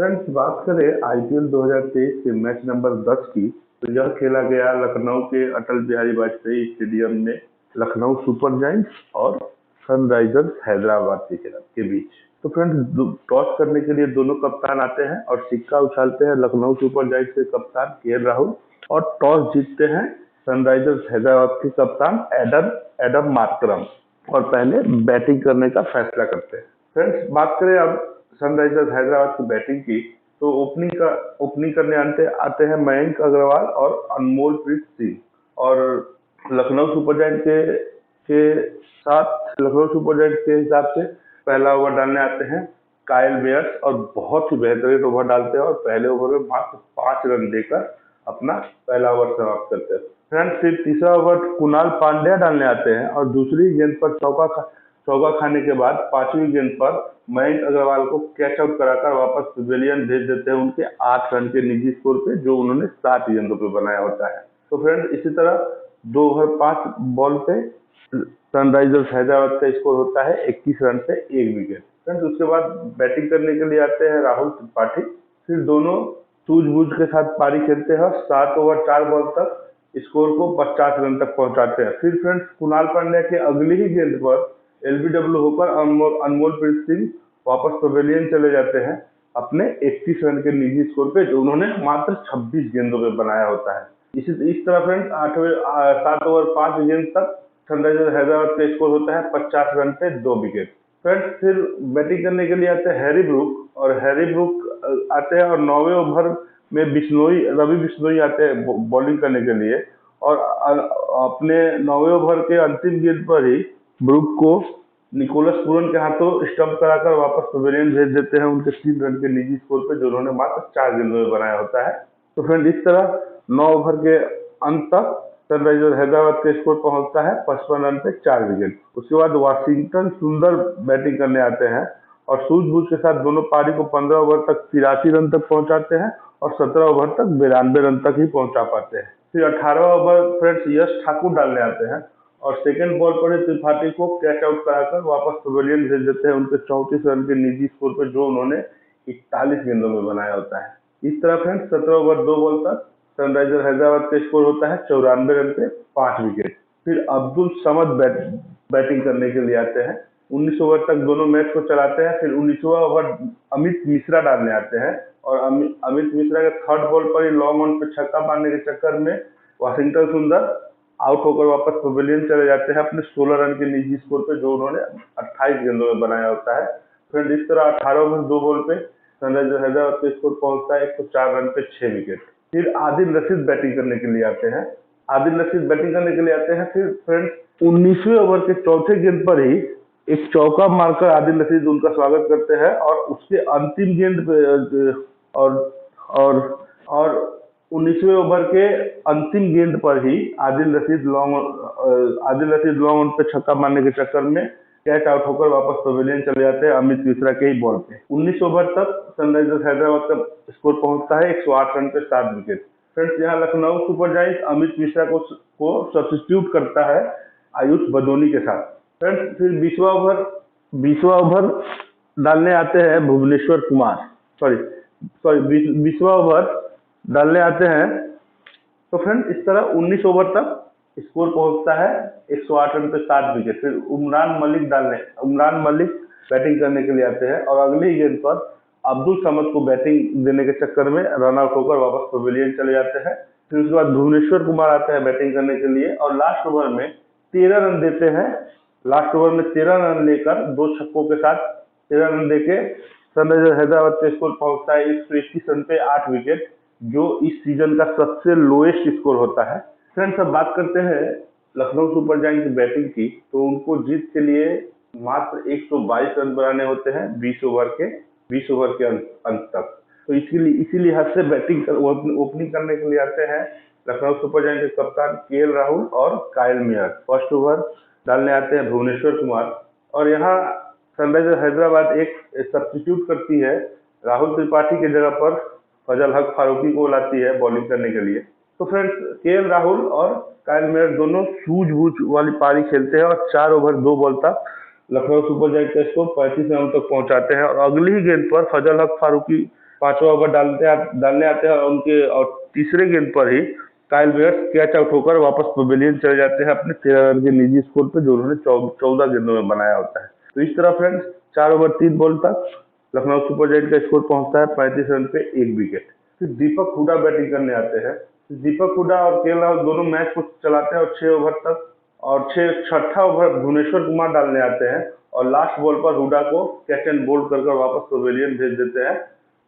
Friends, बात करें IPL 2023 के मैच नंबर 10 की, तो यह खेला गया लखनऊ के अटल बिहारी वाजपेयी स्टेडियम में लखनऊ सुपर जायंट्स और सनराइजर्स हैदराबाद के बीच। तो फ्रेंड्स, टॉस करने के लिए दोनों कप्तान आते हैं और सिक्का उछालते हैं लखनऊ सुपर जायंट्स के कप्तान केएल राहुल, और टॉस जीतते हैं सनराइजर्स हैदराबाद के कप्तान एडम एडम मार्करम, और पहले बैटिंग करने का फैसला करते हैं। फ्रेंड्स, बात करें अब सनराइजर्स हैदराबाद की बैटिंग की, तो ओपनिंग करने आते हैं मयंक अग्रवाल और अनमोलप्रीत सिंह। और Lucknow super giant Lucknow super giant के हिसाब से पहला ओवर डालने आते हैं कायल मेयर्स, और बहुत ही बेहतरीन ओवर डालते हैं और पहले ओवर में मात्र 5 रन देकर अपना पहला ओवर समाप्त करते हैं। फ्रेंड्स, फिर तीसरा ओवर कुणाल पांड्या डालने आते हैं और दूसरी गेंद पर चौका खाने के बाद 5वीं गेंद पर मयंक अग्रवाल को कैच आउट कराकर वापस पवेलियन भेज देते हैं उनके 8 रन के निजी स्कोर पे, जो उन्होंने 7 गेंदों पे बनाया होता है। तो फ्रेंड्स, इसी तरह 2 ओवर 5 बॉल पे सनराइजर्स हैदराबाद का स्कोर होता है 21 रन पे 1 विकेट। फ्रेंड्स, उसके बाद बैटिंग करने के लिए आते हैं राहुल त्रिपाठी। फिर दोनों सूझबूझ के साथ पारी खेलते हैं और 7 ओवर 4 बॉल तक स्कोर को 50 रन तक पहुंचाते हैं। फिर फ्रेंड्स, कुणाल पांड्या के अगली ही गेंद पर एलबीडब्ल्यू होकर अनमोलप्रीत सिंह वापस पवेलियन चले जाते हैं अपने 31 रन के निजी स्कोर पे, जो उन्होंने मात्र 26 गेंदों पे बनाया होता है। इस तरह फ्रेंड्स, 7 ओवर 5 गेंद तक सनराइजर्स हैदराबाद का स्कोर होता है 50 रन पे 2 विकेट। फ्रेंड्स, फिर बैटिंग करने के लिए आते हैं हैरी ब्रूक, और हैरी ब्रूक आते हैं और 9वें ओवर में रवि बिश्नोई आते हैं बॉलिंग करने के लिए, और अपने 9वें ओवर के अंतिम गेंद पर ही ब्रूक को निकोलस पूरन के हाथों स्टंप कराकर वापस पवेलियन भेज देते हैं उनके 3 रन के निजी स्कोर पे, जो उन्होंने मात्र 4 गेंदों में बनाया होता है। तो फ्रेंड, इस तरह 9 ओवर के अंत तक सनराइजर्स हैदराबाद का स्कोर पहुंचता है 55 रन पे 4 विकेट। उसके बाद वाशिंगटन सुंदर बैटिंग करने आते हैं और सूझबूझ के साथ दोनों पारी को 15 ओवर तक 83 रन तक पहुंचाते हैं और 17 ओवर तक 92 रन तक ही पहुंचा पाते हैं। फिर 18वां ओवर फ्रेंड्स यश ठाकुर डालने आते हैं और सेकंड बॉल पर ही त्रिपाठी को कैच आउट कराकर वापस पवेलियन भेज देते हैं उनके 34 रन के निजी स्कोर पर, जो उन्होंने 41 गेंदों में बनाया होता है। इस तरह फ्रेंड्स, 17 ओवर 2 बॉल तक सनराइजर्स हैदराबाद का स्कोर होता है 94 रन पे 5 विकेट। फिर अब्दुल समद बैटिंग करने के लिए आते हैं। 19 ओवर तक दोनों मैच को चलाते हैं। फिर 19वां ओवर अमित मिश्रा डालने आते हैं और अमित मिश्रा के थर्ड बॉल पर ही लॉन्ग ऑन पे छक्का मारने के चक्कर में वाशिंगटन सुंदर आउट होकर वापस पवेलियन चले जाते हैं अपने 16 रन के निजी स्कोर पे, जो उन्होंने 28 गेंदों में बनाया होता है। फ्रेंड, इस तरह 18 ओवर 2 बॉल पे सनराइजर्स हैदराबाद का स्कोर पहुंचता है 104 रन पे 6 विकेट। फिर आदिल रशीद बैटिंग करने के लिए आते हैं। फिर फ्रेंड्स, 19वें ओवर के चौथे गेंद पर ही एक चौका मारकर आदिल रशीद उनका स्वागत करते हैं और उसके अंतिम गेंद पे और 19वें ओवर के अंतिम गेंद पर ही आदिल रशीद लॉन्ग ऑन पे छक्का मारने के चक्कर में कैच आउट होकर वापस पवेलियन चले जाते हैं अमित मिश्रा के ही बॉल पे। 19 ओवर तक सनराइजर्स हैदराबाद का स्कोर पहुंचता है 108 रन पे 7 विकेट। फ्रेंड्स, यहाँ लखनऊ सुपर जायंट्स अमित मिश्रा को सब्स्टिट्यूट करता है आयुष बदोनी के साथ। फ्रेंड्स, फिर 20वां ओवर डालने आते हैं भुवनेश्वर कुमार, 20वां ओवर डालने आते हैं। तो फ्रेंड, इस तरह 19 ओवर तक स्कोर पहुंचता है 108 रन पे 7 विकेट। फिर उमरान मलिक बैटिंग करने के लिए आते हैं और अगली गेंद पर अब्दुल समद को बैटिंग देने के चक्कर में रन आउट होकर वापस पवेलियन चले जाते हैं। फिर उसके बाद भुवनेश्वर कुमार आते हैं बैटिंग करने के लिए और लास्ट ओवर में 13 रन देते हैं। लास्ट ओवर में 13 रन लेकर 2 छक्कों के साथ 13 रन देके सनराइजर्स हैदराबाद का स्कोर पहुंचता है 121 रन पे 8 विकेट, जो इस सीजन का सबसे लोएस्ट स्कोर होता है। फ्रेंड्स, अब बात करते हैं लखनऊ सुपर जायंट्स की बैटिंग की, तो उनको जीत के लिए मात्र 122 रन बनाने होते हैं 20 ओवर के अंत तक। तो इसी लिहाज से ओपनिंग करने के लिए आते हैं लखनऊ सुपर जायंट्स के कप्तान केएल राहुल और कायल मेयर। फर्स्ट ओवर डालने आते हैं भुवनेश्वर कुमार और यहाँ सनराइजर्स हैदराबाद एक सब्स्टिट्यूट करती है, राहुल त्रिपाठी के जगह पर फजल हक फारूकी को लाती है बॉलिंग करने के लिए। तो फ्रेंड्स, केएल राहुल और कायल मेयर दोनों सूझबूझ वाली पारी खेलते हैं और 4 ओवर 2 बॉल तक लखनऊ सुपर जायंट्स को 35 रन तक पहुंचाते हैं और अगली ही गेंद पर फजल हक फारूकी पांचवा ओवर डालने आते हैं और तीसरे गेंद पर ही काइल बेयर्स कैच आउट होकर वापस पवेलियन चले जाते हैं अपने 13 रन के निजी स्कोर पे, जो उन्होंने 14 गेंदों में बनाया होता है। तो इस तरह फ्रेंड्स 4 ओवर 3 बॉल तक लखनऊ सुपर जायंट का स्कोर पहुंचता है 35 रन पे 1 विकेट। फिर दीपक हुडा बैटिंग करने आते हैं। दीपक हुडा और केएल राहुल दोनों मैच को चलाते हैं और 6 ओवर तक और छठा ओवर भुवनेश्वर कुमार डालने आते हैं और लास्ट बॉल पर हुडा को कैच एंड बोल्ड कर वापस पवेलियन भेज देते हैं।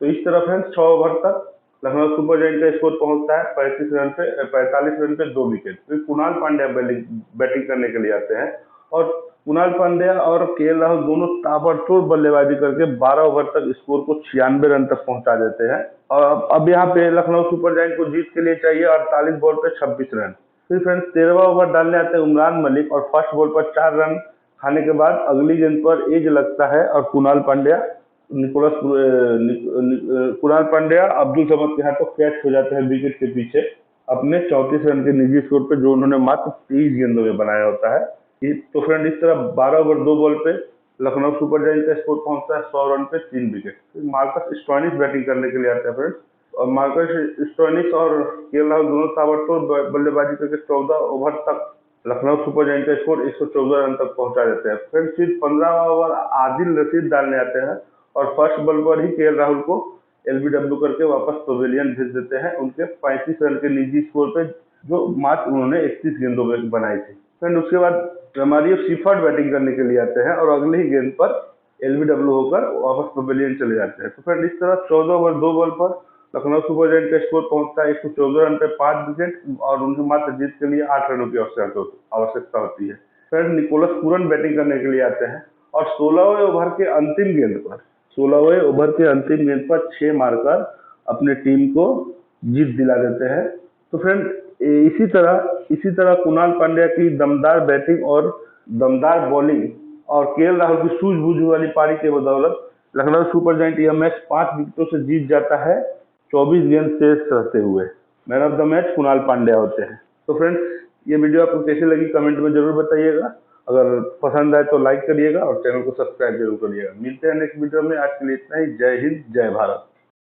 तो इस तरह फ्रेंड्स 6 ओवर तक लखनऊ सुपर जायंट का स्कोर पहुंचता है 45 रन पे 2 विकेट। फिर कुणाल पांड्या बैटिंग करने के लिए आते हैं और कुणाल पांड्या और केएल राहुल दोनों ताबड़तोड़ बल्लेबाजी करके 12 ओवर तक स्कोर को 96 रन तक पहुंचा देते हैं। और अब यहाँ पे लखनऊ सुपर जायंट को जीत के लिए चाहिए 48 बॉल पे 26 रन। फिर फ्रेंड्स 13वां ओवर डालने आते हैं उमरान मलिक और फर्स्ट बॉल पर 4 रन खाने के बाद अगली गेंद पर एज लगता है और कुणाल पांड्या अब्दुल समद के हाथों कैच हो जाते हैं विकेट के पीछे अपने 34 रन के निजी स्कोर पे, जो उन्होंने मात्र 23 गेंदों में बनाया होता है। तो फ्रेंड इस तरह 12 ओवर 2 बॉल पे लखनऊ सुपर जायंट का स्कोर पहुंचता है 100 रन पे 3 विकेट। फिर मार्कस स्टोइनिस बैटिंग करने के लिए आते हैं फ्रेंड्स और मार्कस स्टोइनिस और केएल राहुल दोनों ताबड़तोड़ बल्लेबाजी करके 14 ओवर तक लखनऊ सुपर जायंट का स्कोर 114 रन तक पहुंचा देते हैं। फिर 15वां ओवर आदिल रशीद डालने आते हैं और फर्स्ट बॉल पर ही केएल राहुल को एलबीडब्ल्यू करके वापस पवेलियन भेज देते हैं उनके 35 रन के निजी स्कोर पे, जो मात्र उन्होंने 31 गेंदों में बनाई थी। फिर उसके बाद रमारियो सीफर्ड बैटिंग करने के लिए आते हैं और अगले ही गेंद पर एलबीडब्ल्यू होकर वापस पवेलियन चले जाते हैं। तो फिर इस तरह 14 ओवर 2 बॉल पर लखनऊ सुपर जायंट का स्कोर पहुंचता है 114 रन पे 5 विकेट और उनकी मात्र जीत के लिए 8 रनों की आवश्यकता होती है। फिर निकोलस पूरन बैटिंग करने के लिए आते हैं और 16वें ओवर के अंतिम गेंद पर 6 मारकर अपने टीम को जीत दिला देते हैं। तो फ्रेंड इसी तरह कुणाल पांड्या की दमदार बैटिंग और दमदार बॉलिंग और केएल राहुल की सूझबूझ वाली पारी के बदौलत लखनऊ सुपर जायंट यह मैच 5 विकेटों से जीत जाता है 24 गेंद शेष रहते हुए। Man of the match Kunal Pandya होते हैं। तो फ्रेंड्स ये वीडियो आपको कैसी लगी कमेंट में जरूर बताइएगा। अगर पसंद आए तो लाइक करिएगा और चैनल को सब्सक्राइब जरूर करिएगा। मिलते हैं नेक्स्ट वीडियो में। आज के लिए इतना ही। जय हिंद, जय भारत।